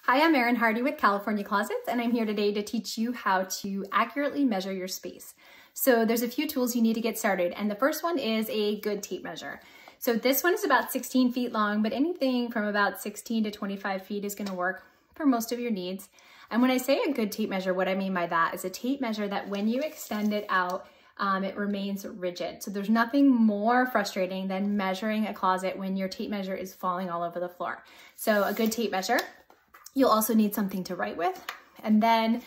Hi, I'm Erin Hardy with California Closets, and I'm here today to teach you how to accurately measure your space. So there's a few tools you need to get started, and the first one is a good tape measure. So this one is about 16 feet long, but anything from about 16 to 25 feet is gonna work for most of your needs. And when I say a good tape measure, what I mean by that is a tape measure that when you extend it out, it remains rigid. So there's nothing more frustrating than measuring a closet when your tape measure is falling all over the floor. So a good tape measure. You'll also need something to write with, and then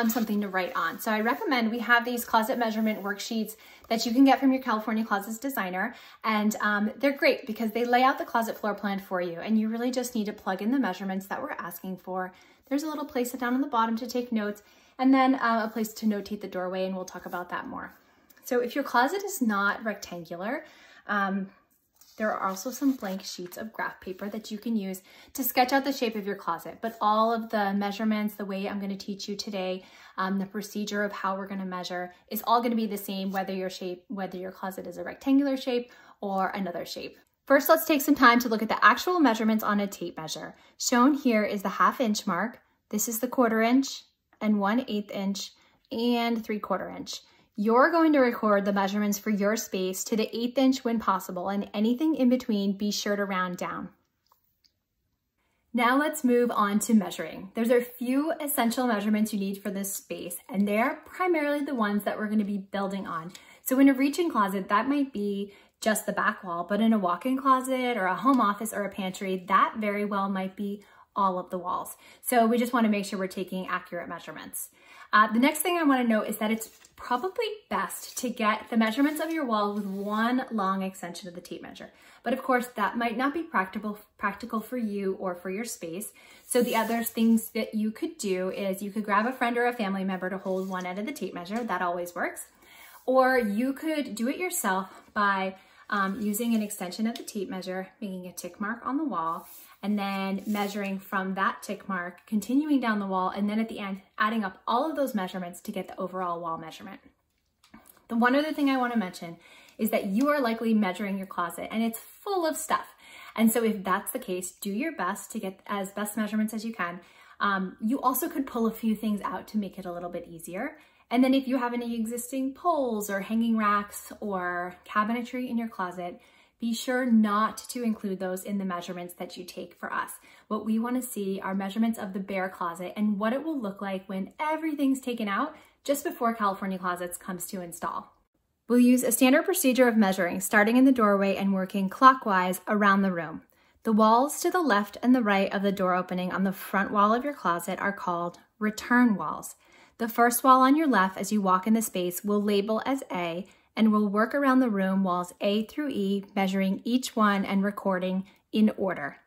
something to write on. So I recommend we have these closet measurement worksheets that you can get from your California Closets designer, and they're great because they lay out the closet floor plan for you, and you really just need to plug in the measurements that we're asking for. There's a little place down on the bottom to take notes, and then a place to notate the doorway, and we'll talk about that more. So if your closet is not rectangular, there are also some blank sheets of graph paper that you can use to sketch out the shape of your closet. But all of the measurements, the way I'm going to teach you today, the procedure of how we're going to measure is all going to be the same whether your closet is a rectangular shape or another shape. First, let's take some time to look at the actual measurements on a tape measure. Shown here is the 1/2 inch mark. This is the 1/4 inch and 1/8 inch and 3/4 inch. You're going to record the measurements for your space to the 1/8 inch when possible, and anything in between, be sure to round down. Now let's move on to measuring. There's a few essential measurements you need for this space, and they're primarily the ones that we're going to be building on. So in a reach-in closet, that might be just the back wall, but in a walk-in closet or a home office or a pantry, that very well might be all of the walls. So we just want to make sure we're taking accurate measurements. The next thing I want to note is that it's probably best to get the measurements of your wall with one long extension of the tape measure. But of course, that might not be practical for you or for your space. So the other things that you could do is you could grab a friend or a family member to hold one end of the tape measure. That always works. Or you could do it yourself by using an extension of the tape measure, making a tick mark on the wall, and then measuring from that tick mark, continuing down the wall, and then at the end, adding up all of those measurements to get the overall wall measurement. The one other thing I want to mention is that you are likely measuring your closet and it's full of stuff. And so if that's the case, do your best to get as best measurements as you can. You also could pull a few things out to make it a little bit easier. And then if you have any existing poles or hanging racks or cabinetry in your closet, be sure not to include those in the measurements that you take for us. What we want to see are measurements of the bare closet and what it will look like when everything's taken out just before California Closets comes to install. We'll use a standard procedure of measuring, starting in the doorway and working clockwise around the room. The walls to the left and the right of the door opening on the front wall of your closet are called return walls. The first wall on your left as you walk in the space will label as A, and we'll work around the room walls A through E, measuring each one and recording in order.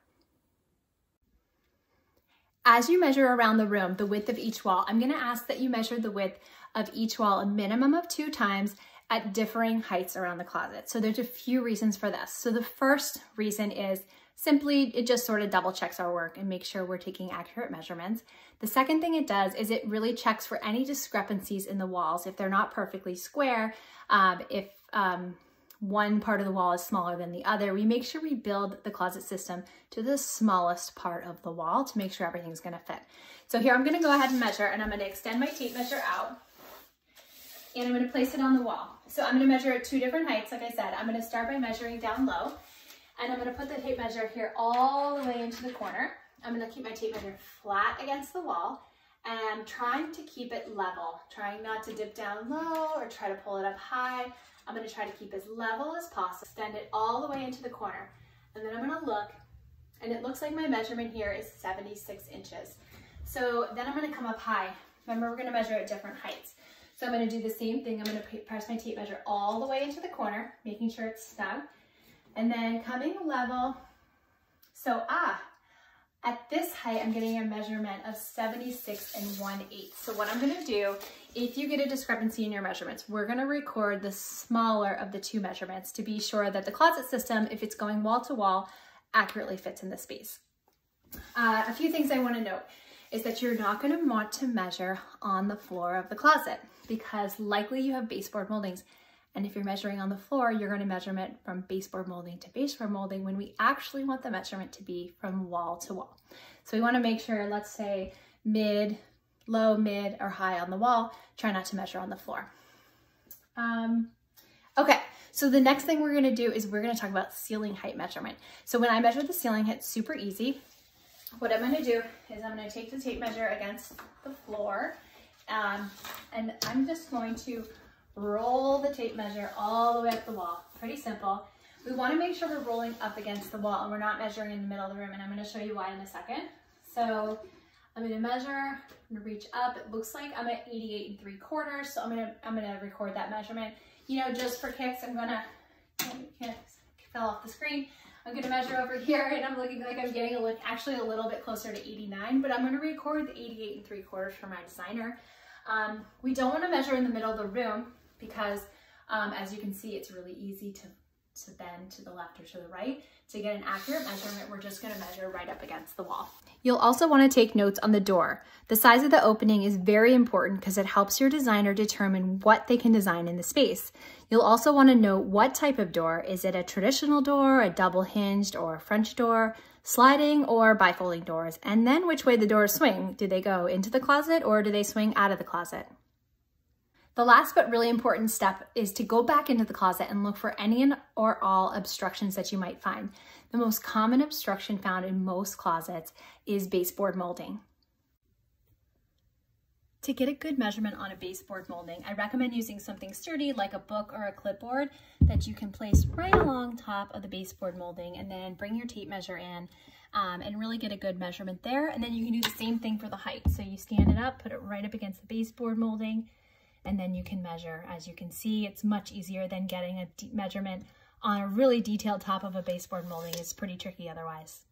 As you measure around the room, the width of each wall, I'm gonna ask that you measure the width of each wall a minimum of 2 times at differing heights around the closet. So there's a few reasons for this. So the first reason is simply, it just sort of double checks our work and makes sure we're taking accurate measurements. The second thing it does is it really checks for any discrepancies in the walls. If they're not perfectly square, if one part of the wall is smaller than the other, we make sure we build the closet system to the smallest part of the wall to make sure everything's gonna fit. So here I'm gonna go ahead and measure, and I'm gonna extend my tape measure out, and I'm gonna place it on the wall. So I'm gonna measure at 2 different heights. Like I said, I'm gonna start by measuring down low, and I'm gonna put the tape measure here all the way into the corner. I'm gonna keep my tape measure flat against the wall, and I'm trying to keep it level, trying not to dip down low or try to pull it up high. I'm gonna try to keep as level as possible, extend it all the way into the corner. And then I'm gonna look, and it looks like my measurement here is 76 inches. So then I'm gonna come up high. Remember, we're gonna measure at different heights. So I'm gonna do the same thing. I'm gonna press my tape measure all the way into the corner, making sure it's snug. And then coming level, so at this height, I'm getting a measurement of 76 1/8. So what I'm gonna do, if you get a discrepancy in your measurements, we're gonna record the smaller of the 2 measurements to be sure that the closet system, if it's going wall to wall, accurately fits in the space. A few things I wanna note is that you're not gonna want to measure on the floor of the closet because likely you have baseboard moldings. And if you're measuring on the floor, you're going to measurement from baseboard molding to baseboard molding when we actually want the measurement to be from wall to wall. So we want to make sure, let's say mid, low, mid, or high on the wall. Try not to measure on the floor. Okay, so the next thing we're gonna do is we're gonna talk about ceiling height measurement. So when I measure the ceiling height, super easy. What I'm gonna do is I'm gonna take the tape measure against the floor, and I'm just going to roll the tape measure all the way up the wall. Pretty simple. We wanna make sure we're rolling up against the wall and we're not measuring in the middle of the room, and I'm gonna show you why in a second. So I'm gonna measure, I'm gonna reach up. It looks like I'm at 88 3/4, so I'm gonna record that measurement. You know, just for kicks, I'm gonna, fell off the screen. I'm gonna measure over here, and I'm looking like I'm getting actually a little bit closer to 89, but I'm gonna record the 88 3/4 for my designer. We don't wanna measure in the middle of the room because as you can see, it's really easy to bend to the left or to the right. To get an accurate measurement, we're just gonna measure right up against the wall. You'll also wanna take notes on the door. The size of the opening is very important because it helps your designer determine what they can design in the space. You'll also wanna know what type of door. Is it a traditional door, a double hinged or a French door, sliding or bifolding doors, and then which way the doors swing. Do they go into the closet or do they swing out of the closet? The last but really important step is to go back into the closet and look for any or all obstructions that you might find. The most common obstruction found in most closets is baseboard molding. To get a good measurement on a baseboard molding, I recommend using something sturdy like a book or a clipboard that you can place right along top of the baseboard molding, and then bring your tape measure in and really get a good measurement there. And then you can do the same thing for the height. So you stand it up, put it right up against the baseboard molding, and then you can measure. As you can see, it's much easier than getting a deep measurement on a really detailed top of a baseboard molding. It's pretty tricky otherwise.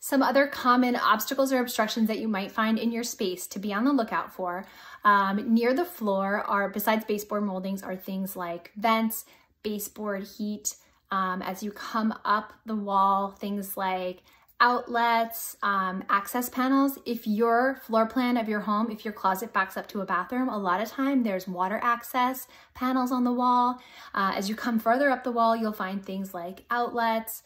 Some other common obstacles or obstructions that you might find in your space to be on the lookout for near the floor are, besides baseboard moldings, are things like vents, baseboard heat. As you come up the wall, things like outlets, access panels. If your floor plan of your home, if your closet backs up to a bathroom, a lot of time there's water access panels on the wall. As you come further up the wall, you'll find things like outlets,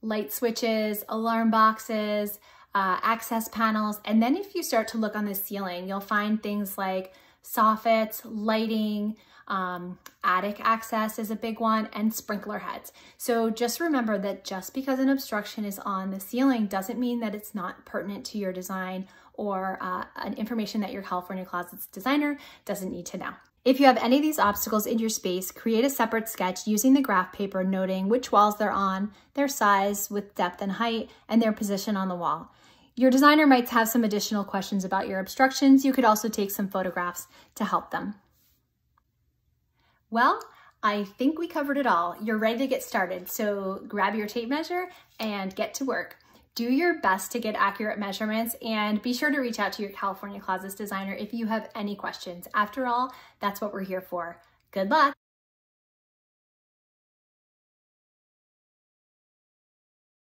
light switches, alarm boxes, access panels. And then if you start to look on the ceiling, you'll find things like soffits, lighting, attic access is a big one, and sprinkler heads. So just remember that just because an obstruction is on the ceiling doesn't mean that it's not pertinent to your design or an information that your California Closets designer doesn't need to know. If you have any of these obstacles in your space, create a separate sketch using the graph paper, noting which walls they're on, their size with depth and height, and their position on the wall. Your designer might have some additional questions about your obstructions. You could also take some photographs to help them. Well, I think we covered it all. You're ready to get started, so grab your tape measure and get to work. Do your best to get accurate measurements, and be sure to reach out to your California Closets designer if you have any questions. After all, that's what we're here for. Good luck.